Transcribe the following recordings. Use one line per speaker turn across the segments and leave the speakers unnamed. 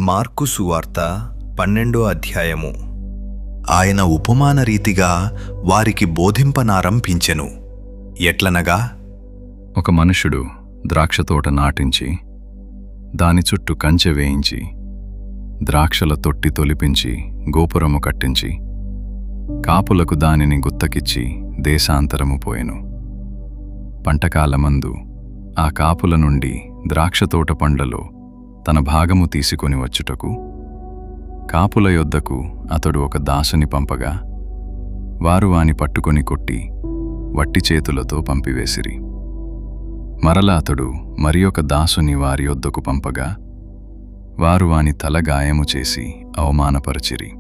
Mark సువార్త 12వ అధ్యాయము. ఆయన ఉపమాన రీతిగా వారికి బోధింపనారంభించెను. ఎట్లనగా,
ఒక మనుషుడు ద్రాక్షతోట నాటించి దాని చుట్టూ కంచె వేయించి ద్రాక్షల తొట్టి తొలిపించి గోపురము కట్టించి కాపులకు దానిని గుత్తకిచ్చి దేశాంతరము పోయెను. పంటకాలమందు ఆ కాపుల నుండి ద్రాక్షతోట పండ్లలో తన భాగము తీసుకొని వచ్చుటకు కాపుల యొద్దకు అతడు ఒక దాసుని పంపగా వారు వాని పట్టుకొని కొట్టి వట్టి చేతులతో పంపివేసిరి. మరల అతడు మరి ఒక దాసుని వారి యొద్దకు పంపగా వారు వాని తల గాయము చేసి అవమానపరచిరి.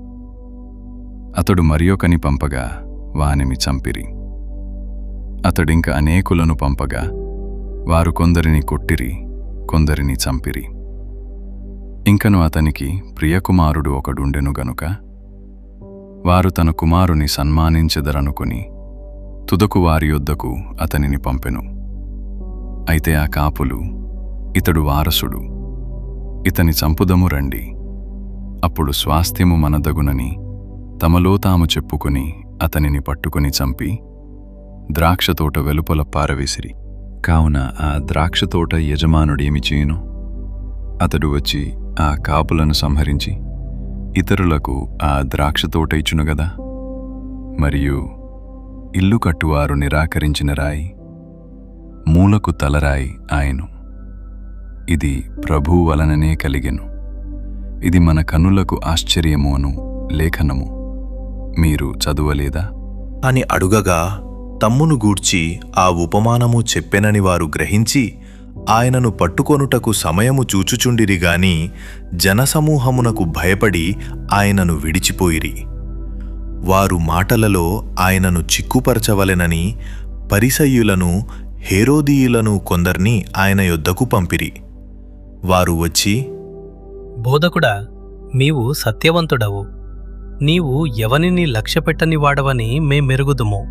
అతడు మరియొకని పంపగా వానిమి చంపిరి. అతడింక అనేకులను పంపగా వారు కొందరిని కొట్టిరి, కొందరిని చంపిరి. ఇంకను అతనికి ప్రియకుమారుడు ఒకడుండెను గనుక వారు తన కుమారుని సన్మానించెదరనుకుని తుదకు వారి యొద్దకు అతనిని పంపెను. అయితే ఆ కాపులు, ఇతడు వారసుడు, ఇతని చంపుదము రండి, అప్పుడు స్వాస్థ్యము మనదగునని తమలో తాము చెప్పుకుని అతనిని పట్టుకుని చంపి ద్రాక్షతోట వెలుపల పారవేసిరి. కావున ఆ ద్రాక్షతోట యజమానుడేమి చేయును? అతడు వచ్చి ఆ కాపులను సంహరించి ఇతరులకు ఆ ద్రాక్షతోట ఇచ్చును గదా. మరియు ఇల్లు కట్టువారు నిరాకరించిన రాయి మూలకు తలరాయి ఆయను. ఇది ప్రభువు వలననే కలిగెను. ఇది మన కనులకు ఆశ్చర్యము అను లేఖనము మీరు చదువలేదా
అని అడుగగా, తమ్మును గూర్చి ఆ ఉపమానము చెప్పెనని వారు గ్రహించి ఆయనను పట్టుకొనుటకు సమయము చూచుచుండిరిగాని జనసమూహమునకు భయపడి ఆయనను విడిచిపోయిరి. వారు మాటలలో ఆయనను చిక్కుపరచవలెనని పరిసయ్యులను హేరోదీయులను కొందర్ని ఆయన యొద్దకు పంపిరి. వారు వచ్చి,
బోధకుడా, నీవు సత్యవంతుడవు, నీవు ఎవనిని లక్ష్యపెట్టని వాడవని మేమెరుగుదుము.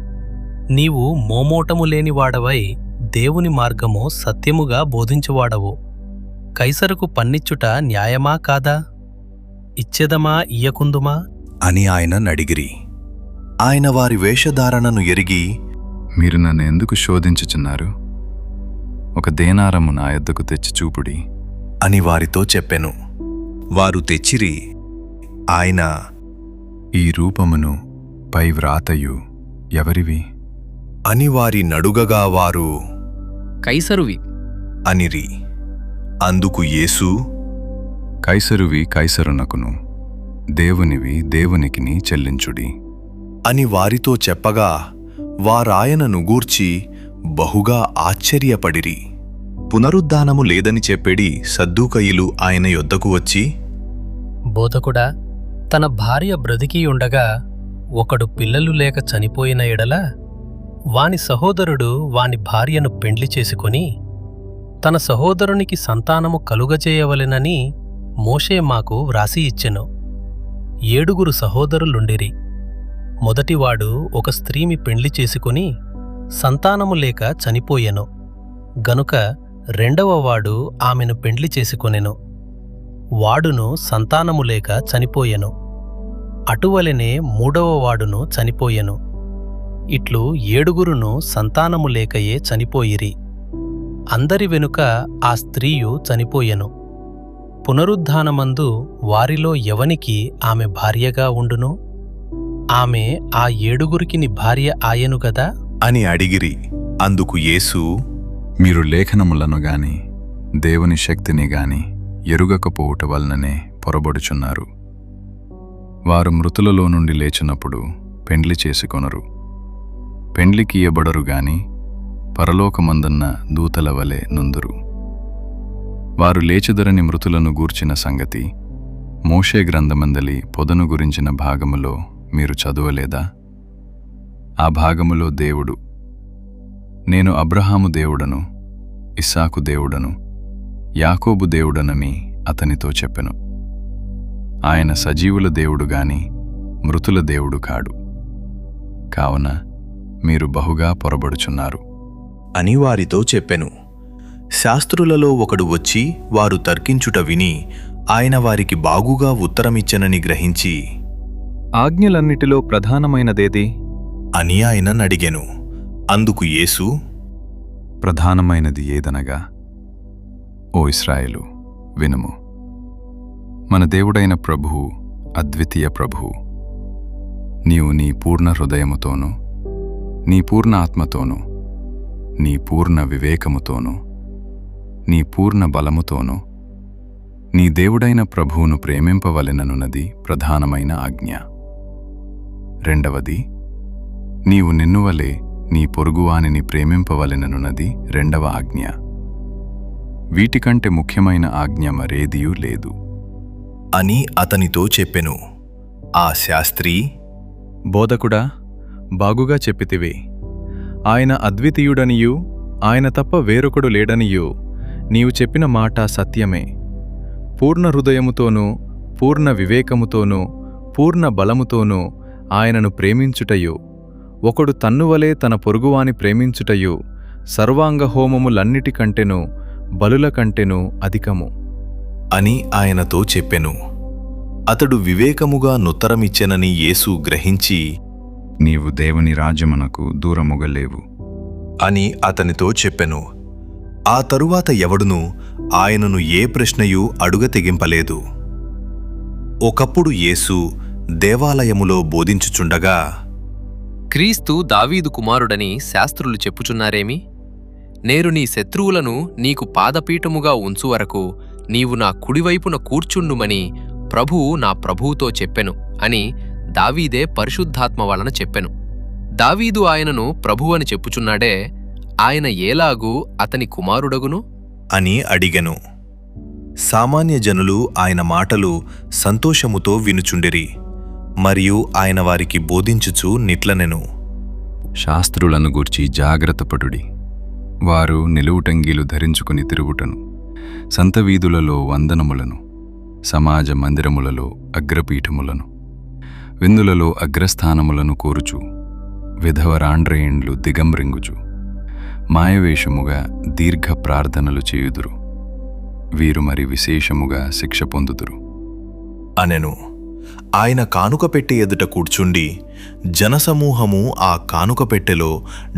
నీవు మోమోటము లేనివాడవై దేవుని మార్గము సత్యముగా బోధించువాడవు. కైసరుకు పన్నిచ్చుట న్యాయమా కాదా? ఇచ్చెదమా ఇయ్యకుందుమా
అని ఆయన నడిగిరి. ఆయన వారి వేషధారణను ఎరిగి,
మీరు నన్ను ఎందుకు శోధించుచున్నారు? ఒక దేనారము నా యొద్దకు తెచ్చి చూపుడి
అని వారితో చెప్పెను. వారు తెచ్చిరి. ఆయన,
ఈ రూపమును పై వ్రాతయు ఎవరివి
అని వారి నడుగగా వారు,
కైసరువి
అనిరి. అందుకు యేసు,
కైసరువి కైసరునకును, దేవునివి దేవునికిని చెల్లించుడి
అని వారితో చెప్పగా వారాయనను గూర్చి బహుగా ఆశ్చర్యపడిరి. పునరుద్ధానము లేదని చెప్పెడి సద్దూకయులు ఆయన యొద్దకు వచ్చి,
బోధకుడా, తన భార్య బ్రతికియుండగా ఒకడు పిల్లలు లేక చనిపోయిన ఎడల వాని సహోదరుడు వాని భార్యను పెండ్లి చేసుకొని తన సహోదరునికి సంతానము కలుగజేయవలెనని మోషే మాకు వ్రాసి ఇచ్చెను. 7 సహోదరులుండిరి. మొదటివాడు ఒక స్త్రీని పెండ్లి చేసుకుని సంతానము లేక చనిపోయెను గనుక రెండవవాడు ఆమెను పెండ్లి చేసుకొనెను. వాడును సంతానము లేక చనిపోయెను. అటువలెనే 3వవాడును చనిపోయెను. ఇట్లు 7 సంతానము లేకయే చనిపోయిరి. అందరి వెనుక ఆ స్త్రీయు చనిపోయెను. పునరుద్ధానమందు వారిలో ఎవనికి ఆమె భార్యగా ఉండును? ఆమె ఆ 7 భార్య ఆయను గదా
అని అడిగిరి. అందుకు యేసు,
మీరు లేఖనములను గాని దేవుని శక్తిని గాని ఎరుగకపోవుట వలననే పొరబడుచున్నారు. వారు మృతులలో నుండి లేచినప్పుడు పెండ్లి చేసుకొనరు, పెండ్లికి ఇయ్యబడరు గాని పరలోకమందున్న దూతల వలె నుందురు. వారు లేచుదరని మృతులను గూర్చిన సంగతి మోషే గ్రంథమందలి పొదను గురించిన భాగములో మీరు చదువలేదా? ఆ భాగములో దేవుడు, నేను అబ్రహాము దేవుడను, ఇస్సాకు దేవుడను, యాకోబు దేవుడనని అతనితో చెప్పెను. ఆయన సజీవుల దేవుడు గాని మృతుల దేవుడు కాడు. కావున మీరు బహుగా పొరబడుచున్నారు
అని వారితో చెప్పెను. శాస్త్రులలో ఒకడు వచ్చి వారు తర్కించుట విని ఆయన వారికి బాగుగా ఉత్తరమిచ్చెనని గ్రహించి
ఆజ్ఞలన్నిటిలో ప్రధానమైనదేది
అని ఆయననడిగెను. అందుకు యేసు,
ప్రధానమైనది ఏదనగా, ఓ ఇశ్రాయేలు, వినుము. మన దేవుడైన ప్రభువు అద్వితీయ ప్రభువు. నీవు నీ పూర్ణ హృదయముతోనూ, నీ పూర్ణ ఆత్మతోనూ, నీ పూర్ణ వివేకముతోనూ, నీ పూర్ణ బలముతోనూ నీ దేవుడైన ప్రభువును ప్రేమింపవలెననున్నది ప్రధానమైన ఆజ్ఞ. రెండవది, నీవు నిన్నువలే నీ పొరుగువానిని ప్రేమింపవలెననున్నది రెండవ ఆజ్ఞ. వీటికంటే ముఖ్యమైన ఆజ్ఞ మరేదియూ లేదు
అని అతనితో చెప్పెను. ఆ శాస్త్రీ,
బోధకుడా, బాగుగా చెప్పితివే. ఆయన అద్వితీయుడనియూ ఆయన తప్ప వేరొకడు లేడనియూ నీవు చెప్పిన మాట సత్యమే. పూర్ణ హృదయముతోనూ, పూర్ణ వివేకముతోనూ, పూర్ణ బలముతోనూ ఆయనను ప్రేమించుటయు, ఒకడు తన్నువలే తన పొరుగువాని ప్రేమించుటయు సర్వాంగహోమములన్నిటికంటెను బలుల కంటెను అధికము
అని ఆయనతో చెప్పెను. అతడు వివేకముగా నుత్తరమిచ్చెనని యేసు గ్రహించి,
నీవు దేవుని రాజ్యమునకు దూరముగలేవు
అని అతనితో చెప్పెను. ఆ తరువాత ఎవడునూ ఆయనను ఏ ప్రశ్నయూ అడుగతెగింపలేదు. ఒకప్పుడు యేసు దేవాలయములో బోధించుచుండగా,
క్రీస్తు దావీదు కుమారుడని శాస్త్రులు చెప్పుచున్నారేమి? నేరు నీ శత్రువులను నీకు పాదపీఠముగా ఉంచు వరకు నీవు నా కుడివైపున కూర్చుండుమని ప్రభువు నా ప్రభువుతో చెప్పెను అని దావీదే పరిశుద్ధాత్మ వలన చెప్పెను. దావీదు ఆయనను ప్రభువని చెప్పుచున్నాడే, ఆయన ఏలాగూ అతని కుమారుడగును
అని అడిగెను. సామాన్య జనులు ఆయన మాటలు సంతోషముతో వినుచుండిరి. మరియు ఆయన వారికి బోధించుచు నిట్లనెను.
శాస్త్రులను గూర్చి జాగ్రత్తపడుడి. వారు నిలువుటంగీలు ధరించుకుని తిరుగుటను, సంతవీధులలో వందనములను, సమాజ మందిరములలో అగ్రపీఠములను, విందులలో అగ్రస్థానములను కోరుచు, విధవరాండ్రేండ్లు దిగంరింగుచు, మాయవేషముగా దీర్ఘ ప్రార్థనలు చేయుదురు. వీరు మరి విశేషముగా శిక్ష పొందుదురు
అనెను. ఆయన కానుక పెట్టె ఎదుట కూర్చుండి జనసమూహము ఆ కానుక పెట్టెలో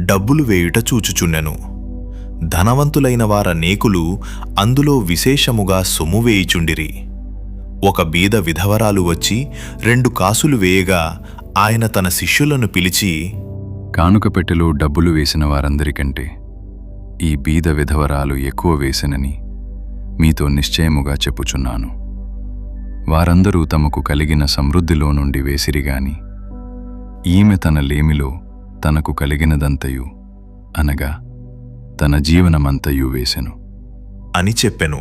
డబ్బులు వేయుట చూచుచున్నెను. ధనవంతులైన వారనేకులు అందులో విశేషముగా సొమ్ము వేయిచుండిరి. ఒక బీద విధవరాలు వచ్చి 2 కాసులు వేయగా ఆయన తన శిష్యులను పిలిచి,
కానుక పెట్టెలో డబ్బులు వేసిన వారందరికంటే ఈ బీద విధవరాలు ఎక్కువ వేసినని మీతో నిశ్చయముగా చెప్పుచున్నాను. వారందరూ తమకు కలిగిన సమృద్ధిలో నుండి వేసిరిగాని ఈమె తన లేమిలో తనకు కలిగినదంతయు అనగా తన జీవనమంతయు వేసెను
అని చెప్పెను.